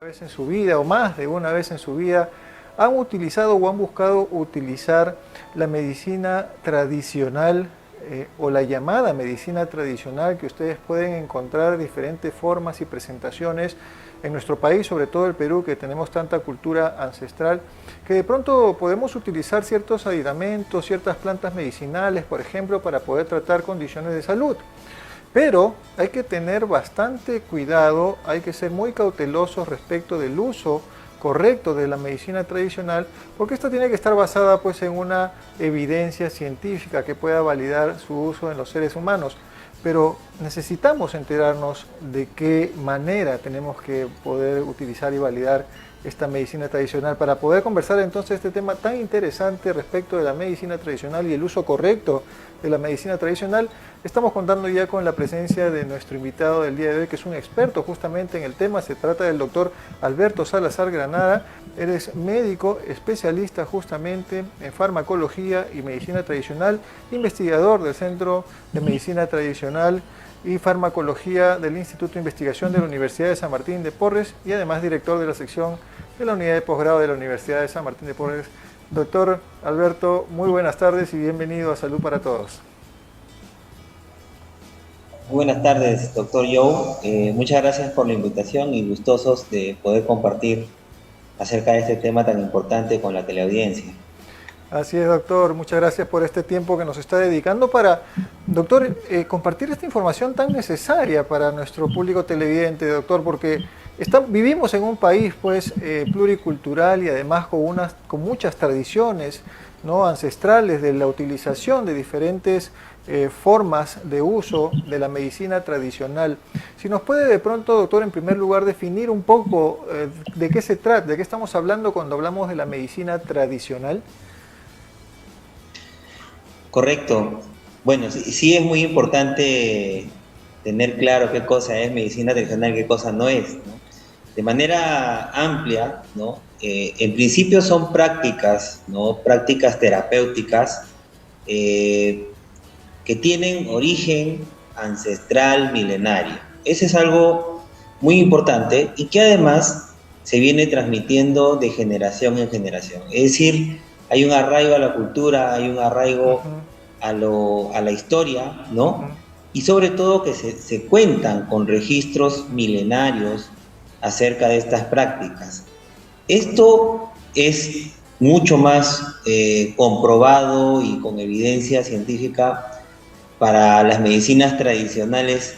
Vez en su vida o más de una vez en su vida han utilizado o han buscado utilizar la medicina tradicional o la llamada medicina tradicional, que ustedes pueden encontrar diferentes formas y presentaciones en nuestro país, sobre todo el Perú, que tenemos tanta cultura ancestral, que de pronto podemos utilizar ciertos aditamentos, ciertas plantas medicinales, por ejemplo, para poder tratar condiciones de salud. Pero hay que tener bastante cuidado, hay que ser muy cautelosos respecto del uso correcto de la medicina tradicional, porque esta tiene que estar basada pues en una evidencia científica que pueda validar su uso en los seres humanos. Pero necesitamos enterarnos de qué manera tenemos que poder utilizar y validar esta medicina tradicional para poder conversar entonces este tema tan interesante respecto de la medicina tradicional y el uso correcto de la medicina tradicional. Estamos contando ya con la presencia de nuestro invitado del día de hoy, que es un experto justamente en el tema. Se trata del doctor Alberto Salazar Granada. Él es médico, especialista justamente en farmacología y medicina tradicional, investigador del Centro de Medicina Tradicional y Farmacología del Instituto de Investigación de la Universidad de San Martín de Porres y además director de la sección de la unidad de posgrado de la Universidad de San Martín de Porres. Doctor Alberto, muy buenas tardes y bienvenido a Salud para Todos. Buenas tardes, doctor Joe. Muchas gracias por la invitación y gustosos de poder compartir acerca de este tema tan importante con la teleaudiencia. Así es, doctor. Muchas gracias por este tiempo que nos está dedicando para, doctor, compartir esta información tan necesaria para nuestro público televidente, doctor, porque vivimos en un país pues pluricultural y además con muchas tradiciones, ¿no?, ancestrales de la utilización de diferentes formas de uso de la medicina tradicional. Si nos puede de pronto, doctor, en primer lugar definir un poco de qué se trata, de qué estamos hablando cuando hablamos de la medicina tradicional. Correcto. Bueno, sí es muy importante tener claro qué cosa es medicina tradicional y qué cosa no es, ¿no? De manera amplia, ¿no? En principio son prácticas, ¿no? Prácticas terapéuticas que tienen origen ancestral milenario. Ese es algo muy importante y que además se viene transmitiendo de generación en generación. Es decir, hay un arraigo a la cultura, hay un arraigo a la historia, ¿no? Y sobre todo que se cuentan con registros milenarios acerca de estas prácticas. Esto es mucho más comprobado y con evidencia científica para las medicinas tradicionales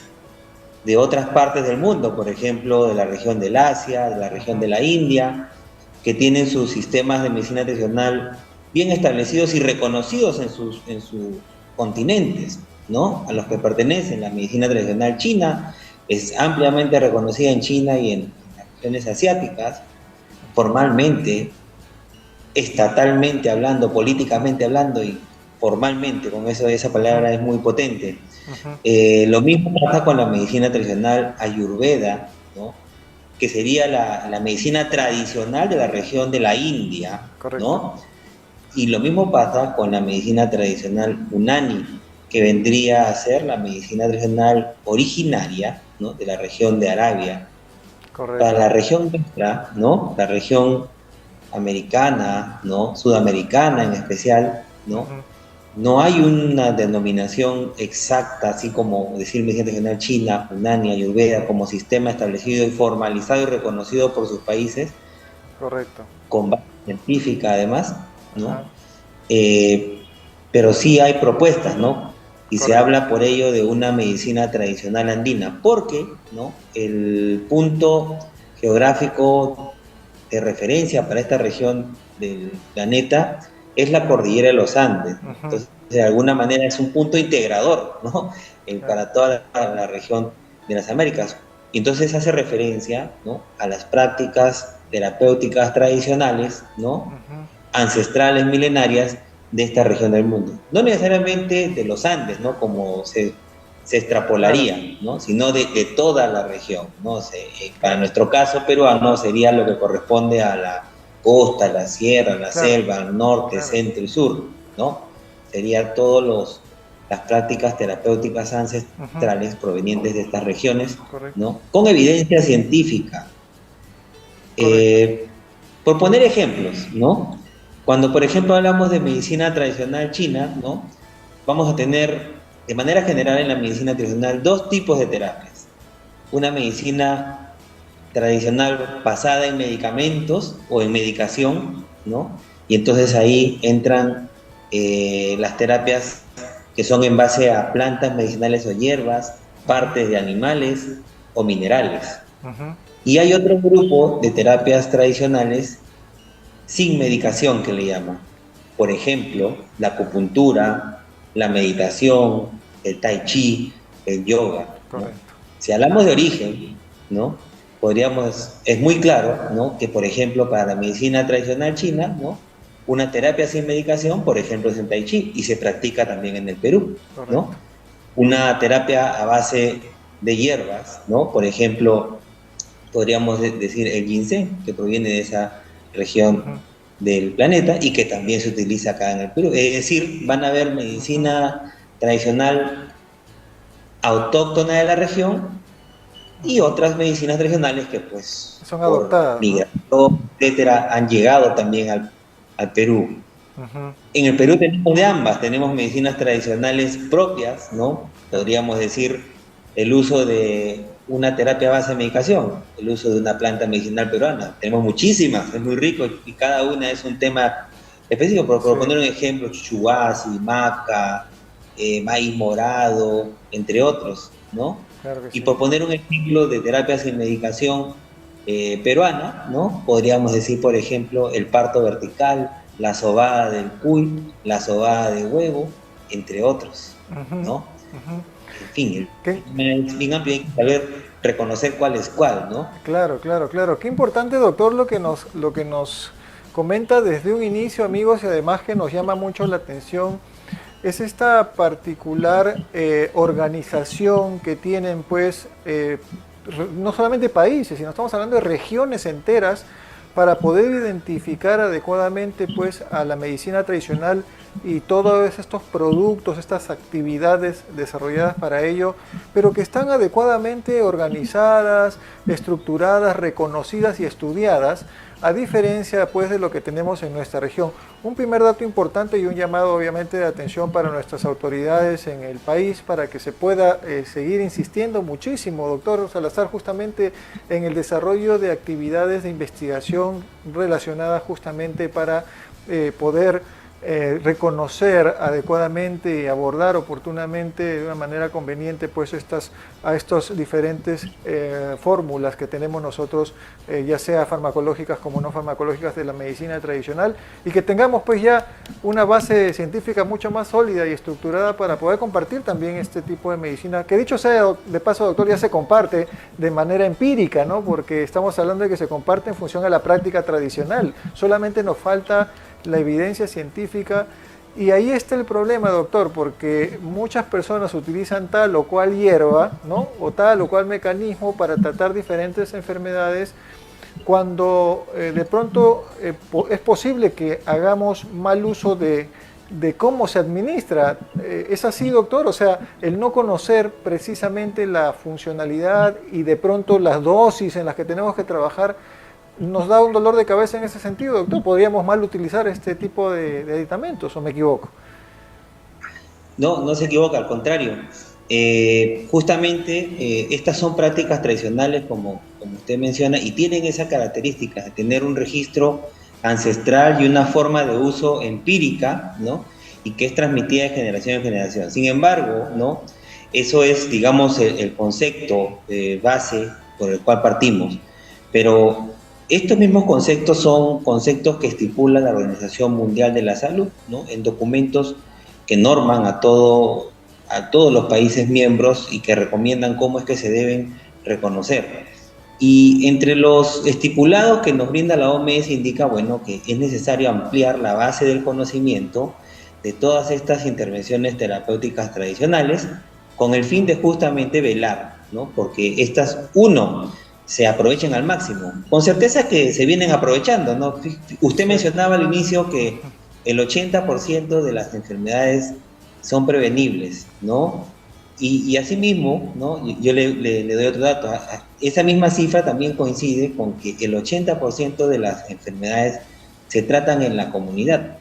de otras partes del mundo, por ejemplo, de la región del Asia, de la región de la India, que tienen sus sistemas de medicina tradicional bien establecidos y reconocidos en sus continentes, ¿no?, a los que pertenecen. La medicina tradicional china es ampliamente reconocida en China y en las regiones asiáticas, formalmente, estatalmente hablando, políticamente hablando y formalmente, con eso esa palabra es muy potente. Lo mismo pasa con la medicina tradicional ayurveda, ¿no?, que sería la medicina tradicional de la región de la India, ¿no? Y lo mismo pasa con la medicina tradicional Unani, que vendría a ser la medicina tradicional originaria, ¿no?, de la región de Arabia. Correcto. Para la región nuestra, ¿no?, la región americana, ¿no?, sudamericana en especial, ¿no?, no hay una denominación exacta, así como decir medicina tradicional china, Unani, Ayurveda, como sistema establecido y formalizado y reconocido por sus países. Correcto. Con base científica además, ¿no? Pero sí hay propuestas, ¿no? Y correcto, se habla por ello de una medicina tradicional andina, porque, ¿no?, el punto geográfico de referencia para esta región del planeta es la cordillera de los Andes. Entonces, de alguna manera es un punto integrador, ¿no?, para toda la región de las Américas. Y entonces hace referencia, ¿no?, a las prácticas terapéuticas tradicionales, ¿no?, ancestrales, milenarias de esta región del mundo. No necesariamente de los Andes, ¿no?, como se extrapolaría, ¿no?, sino de toda la región, ¿no? Para nuestro caso peruano sería lo que corresponde a la costa, la sierra, la selva, al norte, centro y sur, ¿no? Sería todas las prácticas terapéuticas ancestrales provenientes de estas regiones, ¿no?, con evidencia científica. Eh, por poner ejemplos, ¿no? Cuando, por ejemplo, hablamos de medicina tradicional china, ¿no? Vamos a tener, de manera general en la medicina tradicional, dos tipos de terapias. Una medicina tradicional basada en medicamentos o en medicación, ¿no? Y entonces ahí entran las terapias que son en base a plantas medicinales o hierbas, partes de animales o minerales. Ujú. Y hay otro grupo de terapias tradicionales sin medicación que le llaman. Por ejemplo, la acupuntura, la meditación, el tai chi, el yoga, ¿no? Correcto. Si hablamos de origen, ¿no? Es muy claro, ¿no? Que por ejemplo para la medicina tradicional china, ¿no? Una terapia sin medicación, por ejemplo, es el tai chi y se practica también en el Perú, Correcto. ¿no? Una terapia a base de hierbas, ¿no? Por ejemplo, podríamos decir el ginseng, que proviene de esa región Ujú. del planeta y que también se utiliza acá en el Perú. Es decir, van a haber Ujú. medicina tradicional autóctona de la región y Ujú. otras medicinas regionales que pues Son por adoptadas, ¿no? migración, etcétera, han llegado también al Perú. Ujú. En el Perú tenemos de ambas, tenemos medicinas tradicionales propias, ¿no? Claro. Podríamos decir el uso de una terapia a base de medicación, el uso de una planta medicinal peruana. Tenemos muchísimas, es muy rico y cada una es un tema específico. Sí, Por poner un ejemplo, chuchuasi, maca, maíz morado, entre otros, ¿no? claro que Y sí. por poner un ejemplo de terapia sin medicación peruana, ¿no? Podríamos decir, por ejemplo, el parto vertical, la sobada del cuy, la sobada de huevo, entre otros, Ujú. ¿no? Ujú. En fin, ¿Qué? es bien amplio, hay que saber reconocer cuál es cuál, ¿no? Claro, claro, claro. Qué importante, doctor, lo que nos comenta desde un inicio, amigos, y además que nos llama mucho la atención es esta particular organización que tienen, pues, no solamente países, sino estamos hablando de regiones enteras para poder identificar adecuadamente, pues, a la medicina tradicional y todos estos productos, estas actividades desarrolladas para ello, pero que están adecuadamente organizadas, estructuradas, reconocidas y estudiadas, a diferencia pues de lo que tenemos en nuestra región. Un primer dato importante y un llamado obviamente de atención para nuestras autoridades en el país para que se pueda seguir insistiendo muchísimo, doctor Salazar, justamente en el desarrollo de actividades de investigación relacionadas justamente para poder reconocer adecuadamente y abordar oportunamente de una manera conveniente pues a estos diferentes fórmulas que tenemos nosotros, ya sea farmacológicas como no farmacológicas de la medicina tradicional, y que tengamos pues ya una base científica mucho más sólida y estructurada para poder compartir también este tipo de medicina, que dicho sea de paso, doctor, ya se comparte de manera empírica, ¿no? Porque estamos hablando de que se comparte en función a la práctica tradicional, solamente nos falta la evidencia científica, y ahí está el problema, doctor, porque muchas personas utilizan tal o cual hierba, ¿no? O tal o cual mecanismo para tratar diferentes enfermedades, cuando de pronto es posible que hagamos mal uso de cómo se administra. ¿Es así, doctor? O sea, el no conocer precisamente la funcionalidad y de pronto las dosis en las que tenemos que trabajar nos da un dolor de cabeza en ese sentido, doctor. ¿Podríamos mal utilizar este tipo de aditamentos o me equivoco? No, no se equivoca, al contrario. Justamente estas son prácticas tradicionales, como usted menciona, y tienen esa característica de tener un registro ancestral y una forma de uso empírica, ¿no? Y que es transmitida de generación en generación. Sin embargo, ¿no? Eso es, digamos, el concepto base por el cual partimos. Pero estos mismos conceptos son conceptos que estipula la Organización Mundial de la Salud, ¿no? En documentos que norman a todos los países miembros y que recomiendan cómo es que se deben reconocer. Y entre los estipulados que nos brinda la OMS indica, bueno, que es necesario ampliar la base del conocimiento de todas estas intervenciones terapéuticas tradicionales con el fin de justamente velar, ¿no? Porque estas, uno, se aprovechen al máximo. Con certeza que se vienen aprovechando, ¿no? Usted Sí. mencionaba al inicio que el 80% de las enfermedades son prevenibles, ¿no? Y asimismo, ¿no? Yo le doy otro dato. Esa misma cifra también coincide con que el 80% de las enfermedades se tratan en la comunidad.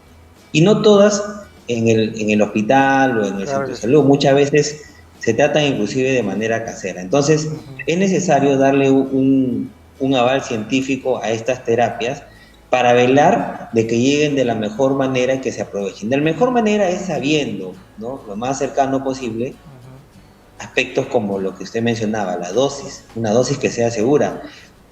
Y no todas en el hospital o en el centro de salud. Muchas veces se tratan inclusive de manera casera. Entonces, es necesario darle un aval científico a estas terapias para velar de que lleguen de la mejor manera y que se aprovechen. De la mejor manera es sabiendo, ¿no?, lo más cercano posible, aspectos como lo que usted mencionaba, la dosis, una dosis que sea segura,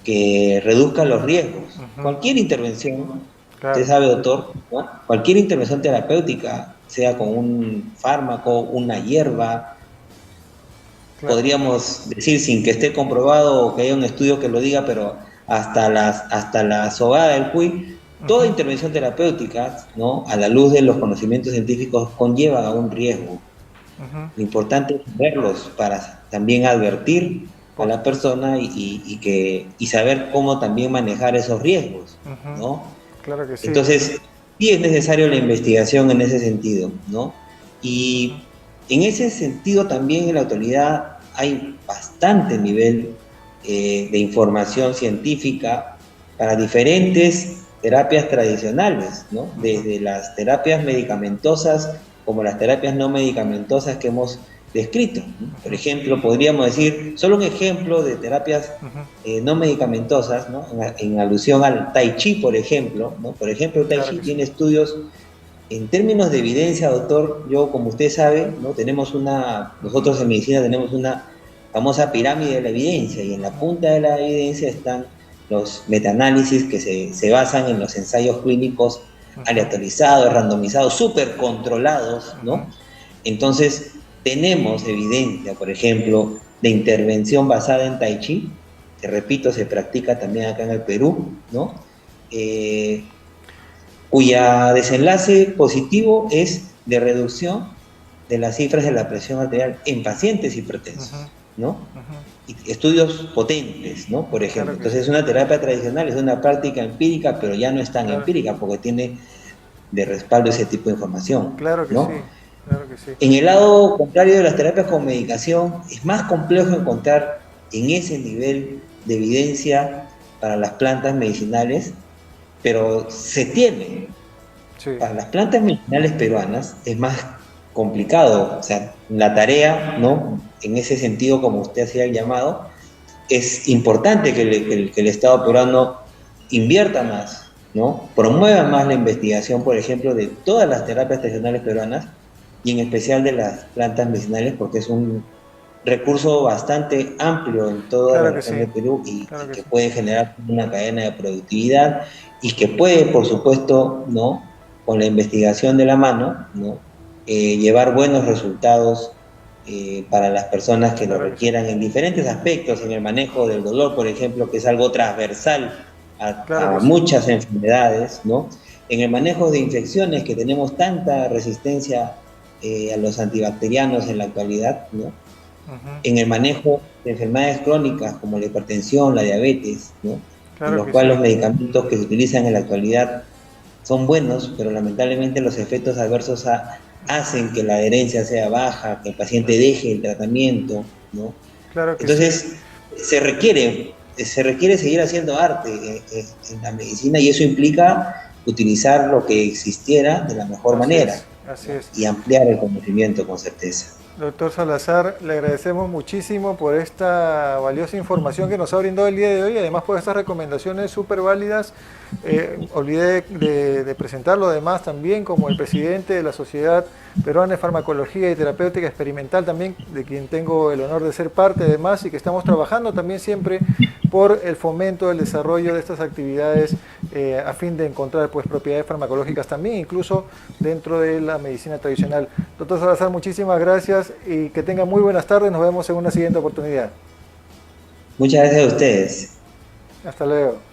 que reduzca los riesgos. Cualquier intervención, usted sabe, doctor, ¿no?, cualquier intervención terapéutica, sea con un fármaco, una hierba, podríamos decir, sin que esté comprobado o que haya un estudio que lo diga, pero hasta la sobada del cuy, toda intervención terapéutica, ¿no?, a la luz de los conocimientos científicos, conlleva un riesgo. Lo importante es verlos para también advertir a la persona y saber cómo también manejar esos riesgos, ¿no? Claro que sí. Entonces, sí es necesario la investigación en ese sentido, ¿no? Y en ese sentido también en la actualidad hay bastante nivel de información científica para diferentes terapias tradicionales, ¿no? Desde las terapias medicamentosas como las terapias no medicamentosas que hemos descrito, ¿no? Por ejemplo, podríamos decir, solo un ejemplo de terapias no medicamentosas, ¿no?, en alusión al Tai Chi, por ejemplo, ¿no? Por ejemplo, el Tai Chi tiene estudios en términos de evidencia, doctor. Yo, como usted sabe, ¿no?, nosotros en medicina tenemos una famosa pirámide de la evidencia, y en la punta de la evidencia están los metaanálisis que se basan en los ensayos clínicos aleatorizados, randomizados, súper controlados, ¿no? Entonces, tenemos evidencia, por ejemplo, de intervención basada en Tai Chi, que, repito, se practica también acá en el Perú, ¿no? Cuya desenlace positivo es de reducción de las cifras de la presión arterial en pacientes hipertensos, ¿no? Y estudios potentes, ¿no? Por ejemplo. Entonces, es una terapia tradicional, es una práctica empírica, pero ya no es tan empírica porque tiene de respaldo ese tipo de información. Claro que ¿no? sí. Claro que sí. En el lado contrario de las terapias con medicación, es más complejo encontrar en ese nivel de evidencia para las plantas medicinales, pero se tiene. Sí. Para las plantas medicinales peruanas es más complicado, o sea, la tarea, ¿no?, en ese sentido, como usted hacía el llamado, es importante que el Estado peruano invierta más, ¿no?, promueva más la investigación, por ejemplo, de todas las terapias tradicionales peruanas, y en especial de las plantas medicinales, porque es un recurso bastante amplio en toda la región de Perú, y que puede generar una cadena de productividad, y que puede, por supuesto, ¿no?, con la investigación de la mano, ¿no?, llevar buenos resultados para las personas que lo requieran en diferentes aspectos, en el manejo del dolor, por ejemplo, que es algo transversal a muchas enfermedades, ¿no?, en el manejo de infecciones, que tenemos tanta resistencia a los antibacterianos en la actualidad, ¿no?, en el manejo de enfermedades crónicas como la hipertensión, la diabetes, ¿no?, en los cuales los medicamentos que se utilizan en la actualidad son buenos, pero lamentablemente los efectos adversos hacen que la adherencia sea baja, que el paciente deje el tratamiento, ¿no? Entonces, se requiere seguir haciendo arte en la medicina, y eso implica utilizar lo que existiera de la mejor manera. Así es. Y ampliar el conocimiento con certeza. Doctor Salazar, le agradecemos muchísimo por esta valiosa información que nos ha brindado el día de hoy, y además por estas recomendaciones súper válidas. Olvidé de presentarlo además también como el presidente de la Sociedad Peruana de Farmacología y Terapéutica Experimental, también de quien tengo el honor de ser parte además, y que estamos trabajando también siempre por el fomento del desarrollo de estas actividades a fin de encontrar, pues, propiedades farmacológicas también, incluso dentro de la medicina tradicional. Doctor Salazar, muchísimas gracias y que tengan muy buenas tardes. Nos vemos en una siguiente oportunidad. Muchas gracias a ustedes. Hasta luego.